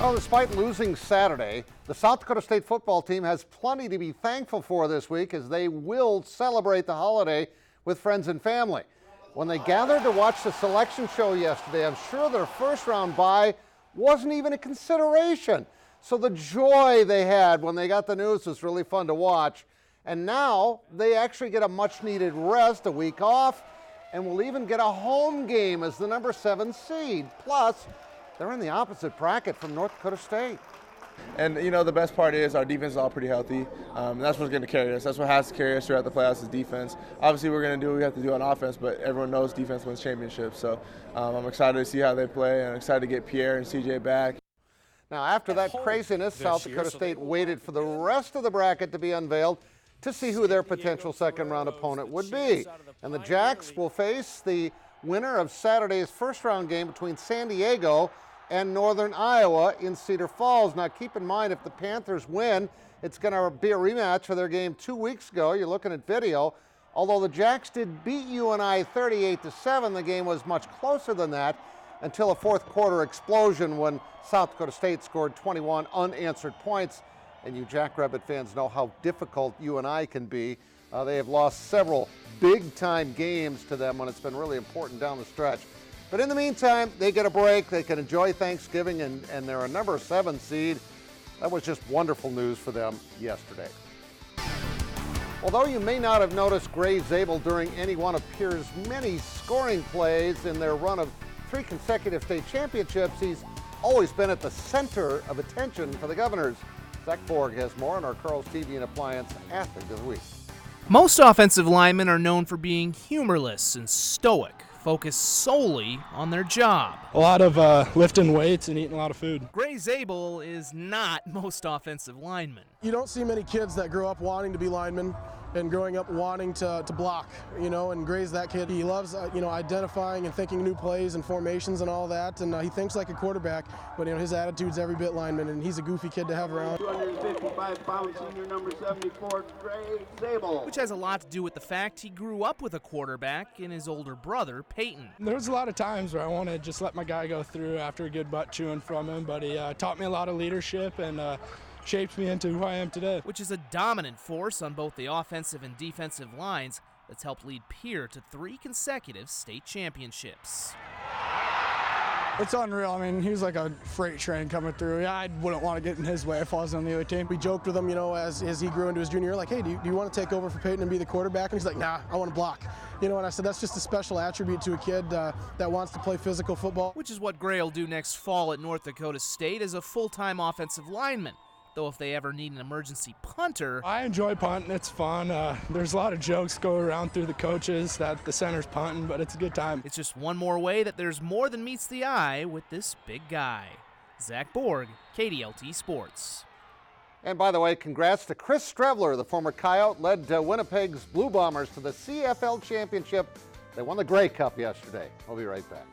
Well, despite losing Saturday, the South Dakota State football team has plenty to be thankful for this week as they will celebrate the holiday with friends and family. When they gathered to watch the selection show yesterday, I'm sure their first round bye wasn't even a consideration. So the joy they had when they got the news was really fun to watch. And now they actually get a much needed rest, a week off, and will even get a home game as the number 7 seed. Plus, they're in the opposite bracket from North Dakota State. And, you know, the best part is our defense is all pretty healthy. That's what's going to carry us. That's what has to carry us throughout the playoffs is defense. Obviously, we're going to do what we have to do on offense, but everyone knows defense wins championships. So I'm excited to see how they play, and I'm excited to get Pierre and CJ back. Now, after that craziness, South Dakota State waited for the rest of the bracket to be unveiled to see who their potential second-round opponent would be. And the Jacks will face the winner of Saturday's first-round game between San Diego and Northern Iowa in Cedar Falls. Now, keep in mind, if the Panthers win, it's going to be a rematch for their game 2 weeks ago. You're looking at video. Although the Jacks did beat UNI 38-7, the game was much closer than that until a fourth quarter explosion when South Dakota State scored 21 unanswered points. And you Jackrabbit fans know how difficult UNI can be. They have lost several big-time games to them when it's been really important down the stretch. But in the meantime, they get a break. They can enjoy Thanksgiving, and they're a number 7 seed. That was just wonderful news for them yesterday. Although you may not have noticed Gray Zabel during any one of Pierre's many scoring plays in their run of 3 consecutive state championships, he's always been at the center of attention for the Governors. Zach Borg has more on our Carl's TV and Appliance Athlete of the Week. Most offensive linemen are known for being humorless and stoic, focused solely on their job. A lot of lifting weights and eating a lot of food. Gray Zabel is not most offensive linemen. You don't see many kids that grow up wanting to be linemen and growing up wanting to block, and Gray's that kid. He loves, identifying and thinking new plays and formations and all that, and he thinks like a quarterback, but, his attitude's every bit lineman, and he's a goofy kid to have around. 255-pound senior number 74, Gray Zabel. Which has a lot to do with the fact he grew up with a quarterback in his older brother, Peyton. There was a lot of times where I wanted to just let my guy go through after a good butt chewing from him, but he taught me a lot of leadership and shaped me into who I am today. Which is a dominant force on both the offensive and defensive lines that's helped lead Pierre to 3 consecutive state championships. It's unreal. I mean, he was like a freight train coming through. Yeah, I wouldn't want to get in his way if I was on the other team. We joked with him, as he grew into his junior year, like, hey, do you want to take over for Peyton and be the quarterback? And he's like, nah, I want to block. And I said, that's just a special attribute to a kid that wants to play physical football. Which is what Gray will do next fall at North Dakota State as a full-time offensive lineman. Though if they ever need an emergency punter... I enjoy punting. It's fun. There's a lot of jokes go around through the coaches that the center's punting, but it's a good time. It's just one more way that there's more than meets the eye with this big guy. Zach Borg, KDLT Sports. And by the way, congrats to Chris Strevler, the former Coyote, led Winnipeg's Blue Bombers to the CFL Championship. They won the Grey Cup yesterday. We'll be right back.